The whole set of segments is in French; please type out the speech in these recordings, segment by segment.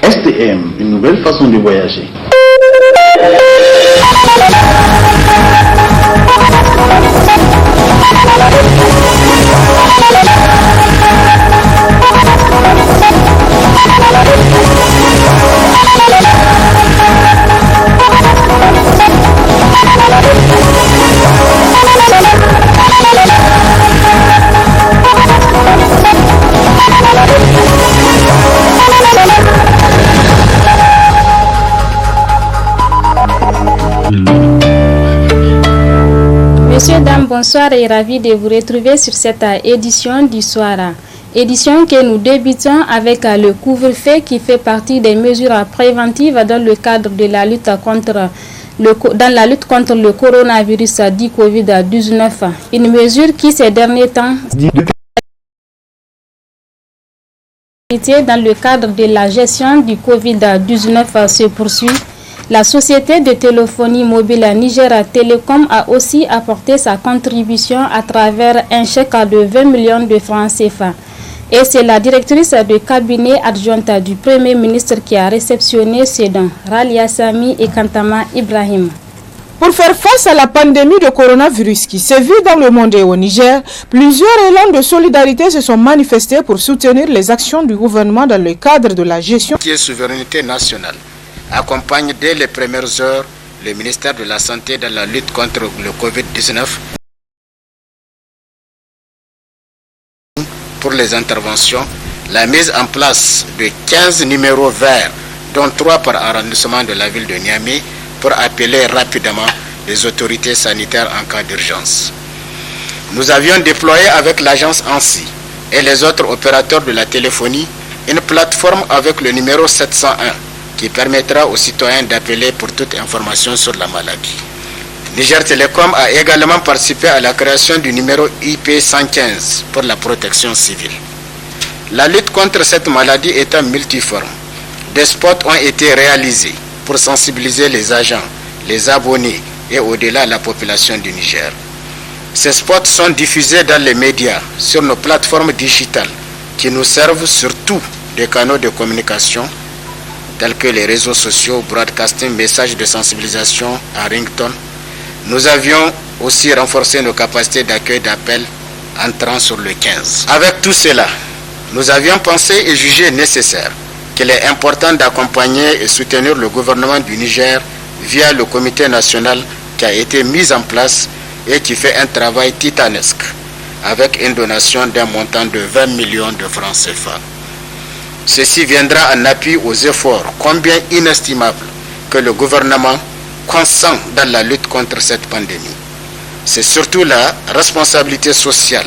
STM, une nouvelle façon de voyager. Messieurs, dames, bonsoir et ravi de vous retrouver sur cette édition du soir. Édition que nous débutons avec le couvre-feu qui fait partie des mesures préventives dans le cadre de la lutte contre le coronavirus dit Covid-19. Une mesure qui ces derniers temps dans le cadre de la gestion du Covid-19 se poursuit. La société de téléphonie mobile Niger Telecom a aussi apporté sa contribution à travers un chèque de 20 millions de francs CFA. Et c'est la directrice de cabinet adjointe du Premier ministre qui a réceptionné ces dons, Ralia Sami et Kantama Ibrahim. Pour faire face à la pandémie de coronavirus qui sévit dans le monde et au Niger, plusieurs élans de solidarité se sont manifestés pour soutenir les actions du gouvernement dans le cadre de la gestion qui est souveraineté nationale. Accompagne dès les premières heures le ministère de la Santé dans la lutte contre le Covid-19 pour les interventions, la mise en place de 15 numéros verts, dont 3 par arrondissement de la ville de Niamey, pour appeler rapidement les autorités sanitaires en cas d'urgence. Nous avions déployé avec l'agence ANSSI et les autres opérateurs de la téléphonie une plateforme avec le numéro 701 qui permettra aux citoyens d'appeler pour toute information sur la maladie. Niger Telecom a également participé à la création du numéro IP 115 pour la protection civile. La lutte contre cette maladie étant multiforme, des spots ont été réalisés pour sensibiliser les agents, les abonnés et au-delà la population du Niger. Ces spots sont diffusés dans les médias, sur nos plateformes digitales qui nous servent surtout des canaux de communication tels que les réseaux sociaux, broadcasting, messages de sensibilisation à ringtone. Nous avions aussi renforcé nos capacités d'accueil d'appels entrant sur le 15. Avec tout cela, nous avions pensé et jugé nécessaire qu'il est important d'accompagner et soutenir le gouvernement du Niger via le comité national qui a été mis en place et qui fait un travail titanesque avec une donation d'un montant de 20 millions de francs CFA. Ceci viendra en appui aux efforts combien inestimables que le gouvernement consent dans la lutte contre cette pandémie. C'est surtout la responsabilité sociale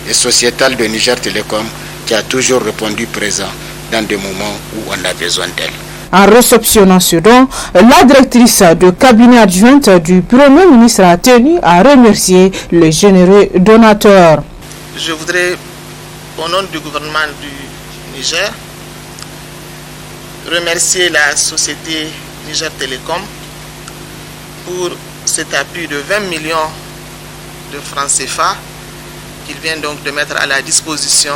et sociétale de Niger Telecom qui a toujours répondu présent dans des moments où on a besoin d'elle. En réceptionnant ce don, la directrice de cabinet adjointe du Premier ministre a tenu à remercier les généreux donateurs. Je voudrais, au nom du gouvernement du Niger, remercier la société Niger Telecom pour cet appui de 20 millions de francs CFA qu'il vient donc de mettre à la disposition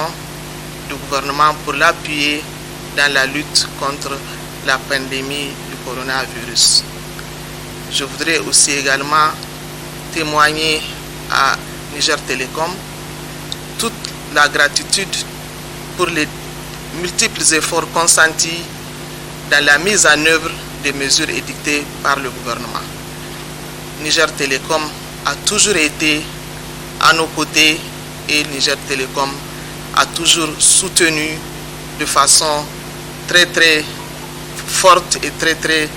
du gouvernement pour l'appuyer dans la lutte contre la pandémie du coronavirus. Je voudrais aussi également témoigner à Niger Telecom toute la gratitude pour les multiples efforts consentis dans la mise en œuvre des mesures édictées par le gouvernement. Niger Telecom a toujours été à nos côtés et Niger Telecom a toujours soutenu de façon très forte et très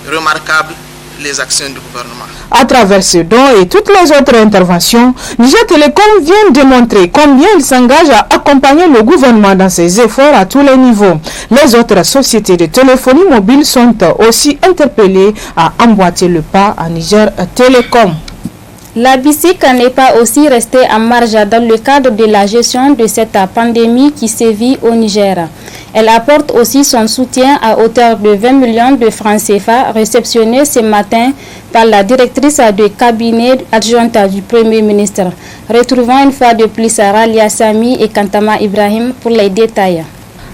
remarquable les actions du gouvernement. À travers ce don et toutes les autres interventions, Niger Telecom vient démontrer combien il s'engage à accompagner le gouvernement dans ses efforts à tous les niveaux. Les autres sociétés de téléphonie mobile sont aussi interpellées à emboîter le pas à Niger Telecom. La BICIC n'est pas aussi restée en marge dans le cadre de la gestion de cette pandémie qui sévit au Niger. Elle apporte aussi son soutien à hauteur de 20 millions de francs CFA réceptionnés ce matin par la directrice de cabinet adjointe du Premier ministre. Retrouvons une fois de plus Ralia Sami et Kantama Ibrahim pour les détails.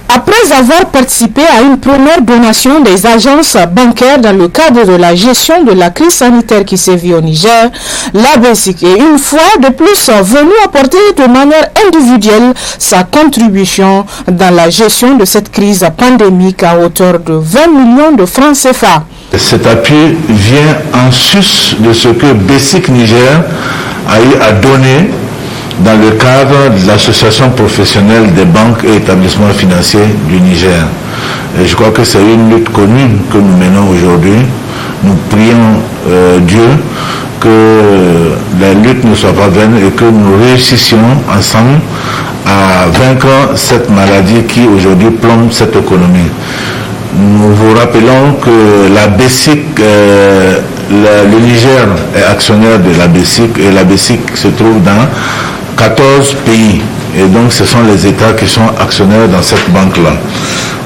Après avoir participé à une première donation des agences bancaires dans le cadre de la gestion de la crise sanitaire qui sévit au Niger, la BESIC est une fois de plus venue apporter de manière individuelle sa contribution dans la gestion de cette crise pandémique à hauteur de 20 millions de francs CFA. Cet appui vient en sus de ce que BESIC Niger a eu à donner dans le cadre de l'association professionnelle des banques et établissements financiers du Niger. Et je crois que c'est une lutte commune que nous menons aujourd'hui. Nous prions Dieu que la lutte ne soit pas vaine et que nous réussissions ensemble à vaincre cette maladie qui aujourd'hui plombe cette économie. Nous vous rappelons que la BESIC, le Niger est actionnaire de la BESIC et la BESIC se trouve dans 14 pays. Et donc ce sont les États qui sont actionnaires dans cette banque-là.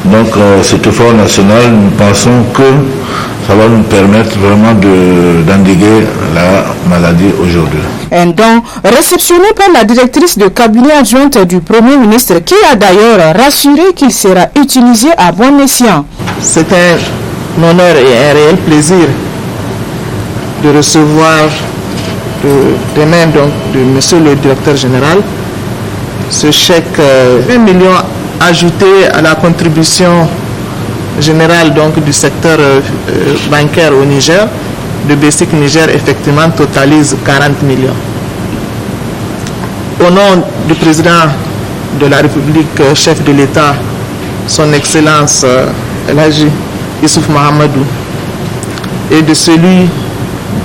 Donc cet effort national, nous pensons que ça va nous permettre vraiment d'endiguer la maladie aujourd'hui. Un don réceptionné par la directrice de cabinet adjointe du Premier ministre qui a d'ailleurs rassuré qu'il sera utilisé à bon escient. C'est un honneur et un réel plaisir de recevoir des mains donc, de monsieur le directeur général ce chèque 1 million ajouté à la contribution générale donc, du secteur bancaire au Niger. Le BESIC Niger effectivement totalise 40 millions. Au nom du président de la République, chef de l'État, son Excellence El Hadji Issouf Mahamadou, et de celui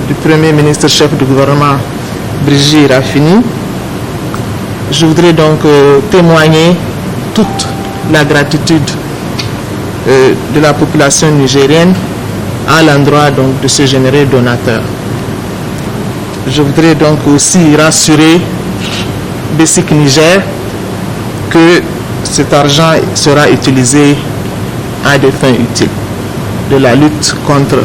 du Premier ministre chef du gouvernement, Brigitte Raffini, je voudrais donc témoigner toute la gratitude de la population nigérienne à l'endroit donc de ce généreux donateur. Je voudrais donc aussi rassurer BESIC Niger que cet argent sera utilisé à des fins utiles de la lutte contre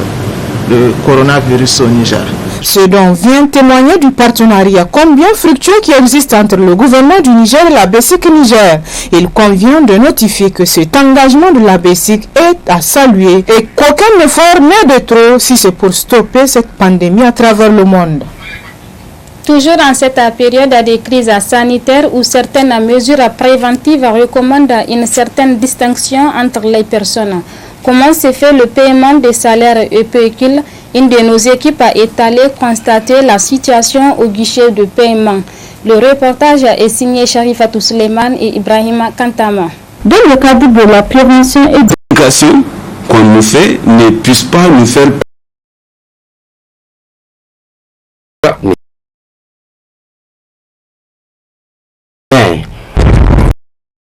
le coronavirus au Niger. Ce don vient témoigner du partenariat combien fructueux qui existe entre le gouvernement du Niger et la BESIC Niger. Il convient de notifier que cet engagement de la BESIC est à saluer et qu'aucun effort n'est de trop si c'est pour stopper cette pandémie à travers le monde. Toujours en cette période de crise sanitaire où certaines mesures préventives recommandent une certaine distinction entre les personnes. Comment se fait le paiement des salaires et pécules? Une de nos équipes est allée constater la situation au guichet de paiement. Le reportage est signé Sharifatou Suleiman et Ibrahima Kantama. Dans le cadre de la prévention et de l'éducation qu'on nous fait, ne puisse pas nous faire